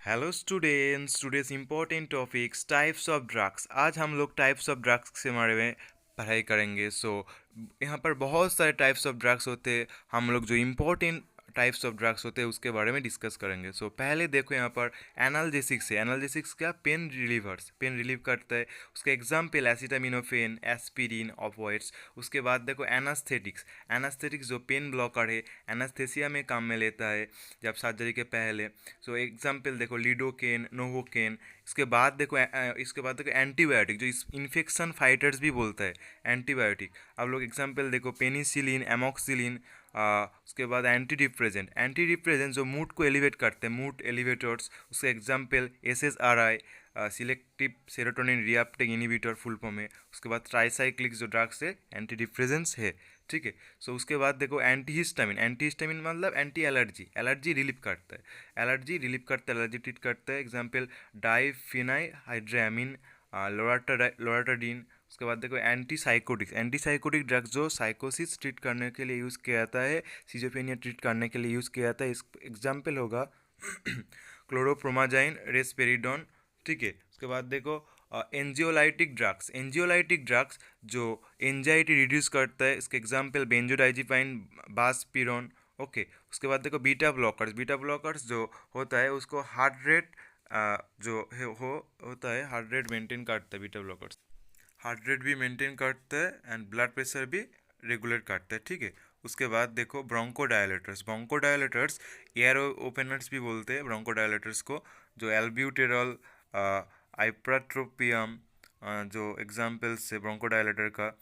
Hello students, today's important topics types of drugs. आज हम लोग टाइप्स ऑफ ड्रग्स के बारे में पढ़ाई करेंगे। यहाँ पर बहुत सारे टाइप्स ऑफ ड्रग्स होते हैं। हम लोग जो इम्पोर्टेंट टाइप्स ऑफ ड्रग्स होते हैं उसके बारे में डिस्कस करेंगे। पहले देखो यहाँ पर एनाल्जेसिक्स है। एनाल्जेसिक्स क्या? पेन रिलीवर्स, पेन रिलीव करता है। उसके एग्जाम्पल एसिटामिनोफेन, एस्पिरिन, ऑपोइड्स। उसके बाद देखो एनास्थेटिक्स। एनास्थेटिक्स जो पेन ब्लॉकर है, एनास्थेसिया में काम में लेता है जब सर्जरी के पहले। एग्जाम्पल देखो लिडोकेन, नोवोकेन। इसके बाद देखो एंटीबायोटिक, जो इस इन्फेक्शन फाइटर्स भी बोलता है एंटीबायोटिक। अब लोग एग्जाम्पल देखो पेनिसिलिन, एमोक्सिलिन। उसके बाद एंटी डिप्रेजेंट जो मूड को एलिवेट करते हैं, मूड एलिवेटर्स। उसके example SSRI, selective serotonin reuptake inhibitor full form है। उसके बाद ट्राइसाइक्लिक जो ड्रग्स है, एंटी डिप्रेजेंट्स है। ठीक है। उसके बाद देखो एंटीहिस्टामिन। एंटीहिस्टामिन मतलब एंटी एलर्जी, एलर्जी रिलीव करता है। एलर्जी रिलीव करता है, एलर्जी ट्रीट करता है। एग्जाम्पल डाइफिनाइहाइड्रामिन, लोराटाडीन। उसके बाद देखो एंटीसाइकोटिक्स। एंटीसाइकोटिक ड्रग्स जो साइकोसिस ट्रीट करने के लिए यूज़ किया जाता है, सिजोफ्रेनिया ट्रीट करने के लिए यूज़ किया जाता है। इस एग्जाम्पल होगा क्लोरोप्रोमाजाइन, रेस्पेरिडोन। ठीक है। उसके बाद देखो एंजियोलाइटिक ड्रग्स। एंजियोलाइटिक ड्रग्स जो एंजाइटी रिड्यूस करता है, इसके एग्जाम्पल बेंजोडाइजिपाइन, बासपीरोन। ओके। उसके बाद देखो बीटा ब्लॉकर्स। बीटा ब्लॉकर्स जो होता है उसको हार्ट रेट जो है हो होता है, हार्ट रेट मेंटेन करता है बीटा ब्लॉकर्स। हार्ट रेट भी मेंटेन करता है एंड ब्लड प्रेशर भी रेगुलेट करता है। ठीक है। उसके बाद देखो ब्रोंकोडायलेटर्स। ब्रोंकोडायलेटर्स एयर ओपनर्स भी बोलते हैं ब्रोंकोडायलेटर्स को, जो एल्ब्यूटेरॉल, आइप्राट्रोपियम, जो एग्जाम्पल्स है ब्रोंकोडायलेटर का।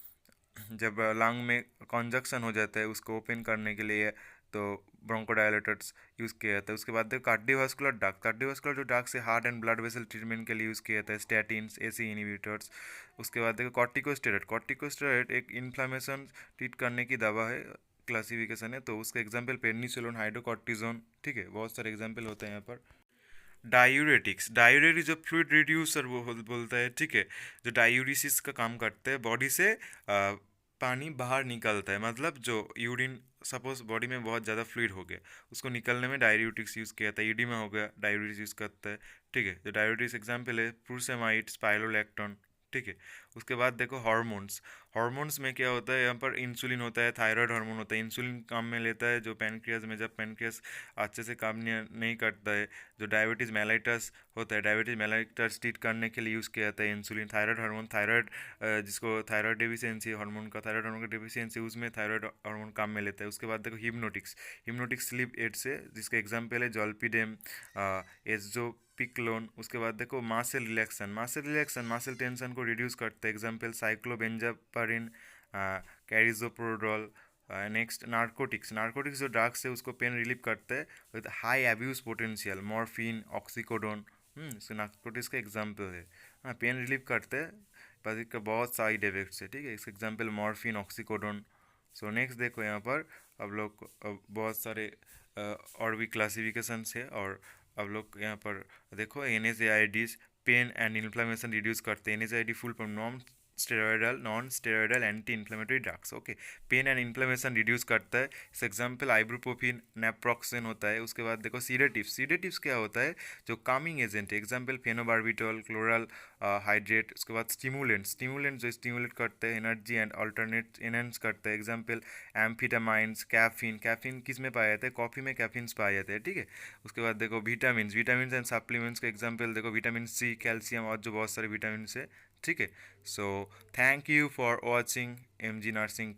जब लंग में कंजक्शन हो जाता है उसको ओपन करने के लिए, तो ब्रोंकोडायलेटर्स यूज़ किया जाता है। उसके बाद देखो कार्डियोवास्कुलर ड्रग। कार्डियोवास्कुलर जो ड्रग्स है heart and blood vessel treatment के लिए यूज़ किया जाता है, स्टैटिन्स, AC इनहिबिटर्स। उसके बाद देखो कॉर्टिकोस्टेरॉइड। कॉर्टिकोस्टेरॉइड एक इन्फ्लामेशन ट्रीट करने की दवा है, क्लासिफिकेशन है। तो उसका एग्जाम्पल पेनिसिलिन, हाइड्रोकॉर्टिजोन। ठीक है, बहुत सारे एग्जाम्पल होते हैं यहाँ पर। डायूरेटिक्स। डायूरेटिक्स जो फ्लूइड रिड्यूसर वो बोलता है। ठीक है। जो डायूरिसिस का काम करते हैं, बॉडी से पानी बाहर निकलता है, मतलब जो यूरिन सपोज बॉडी में बहुत ज़्यादा फ्लूइड हो गया, उसको निकलने में डायूरेटिक्स यूज़ किया जाता है। ईडिमा हो गया, डायूरेटिक्स यूज़ करता है। ठीक है। जो डायूरेटिक्स एग्जाम्पल है फ्रूसेमाइड, स्पाइरोलैक्टोन। ठीक है। उसके बाद देखो हार्मोन्स। हार्मोन्स में क्या होता है, यहाँ पर इंसुलिन होता है, थायराइड हार्मोन होता है। इंसुलिन काम में लेता है जो पैनक्रियाज में, जब पैनक्रियाज अच्छे से काम नहीं करता है। जो डायबिटीज़ मेलाइटस होता है, डायबिटीज़ मेलाइटस ट्रीट करने के लिए यूज़ किया जाता है इंसुलिन। थायराइड हार्मोन, थायराइड जिसको थायराइड डेफिशिएंसी हार्मोन का, थायराइड हार्मोन का डेफिशिएंसी, उसमें थायराइड हार्मोन काम में लेता है। उसके बाद देखो हिप्नोटिक्स। हिप्नोटिक्स स्लीप एड से, जिसका एग्जाम्पल है जॉल्पिडेम, एजोपिक्लोन। उसके बाद देखो muscle relaxant. Muscle relaxant muscle tension को रिड्यूस करता है, example cyclobenzaprine, carisoprodol. Next narcotics. Narcotics जो ड्रग्स है उसको पेन रिलीव करता है with high abuse potential, morphine, oxycodone. इसके नार्कोटिक्स का एग्जाम्पल है। हाँ, पेन रिलीव करते हैं पर इसका बहुत साइड इफेक्ट्स है। ठीक है। इसका एग्जाम्पल मॉर्फिन, ऑक्सीकोडोन। नेक्स्ट देखो यहाँ पर अब लोग बहुत सारे और भी क्लासिफिकेशंस है। और अब लोग यहाँ पर देखो NSAIDs pain and inflammation reduce करते हैं। NSAID full form non steroidal anti inflammatory drugs. Okay. Pain and inflammation reduce करता है। इस एग्जाम्पल आइब्रोपोफिन, नेप्रोक्सेन होता है। उसके बाद देखो सीडेटिव्स। सीडेटिव्स क्या होता है, जो कामिंग एजेंट है, एग्जाम्पल फेनोबार्बिटोल, क्लोरल हाइड्रेट। उसके बाद स्टिमुलेंट। स्टिमुलेंट जो स्टिमुलेट करते हैं एनर्जी एंड अल्टरनेट एनहेंस करते हैं, एग्जाम्पल एम्फिटामाइंस, कैफीन। कैफीन किस में पाया जाता है? कॉफ़ी में कैफीन्स पाए जाते हैं। ठीक है। उसके बाद देखो विटामिन। विटामिन एंड सप्लीमेंट्स का एग्जाम्पल देखो विटामिन C, कैल्शियम और जो बहुत सारे विटामिन है। ठीक है। So thank you for watching MG nursing.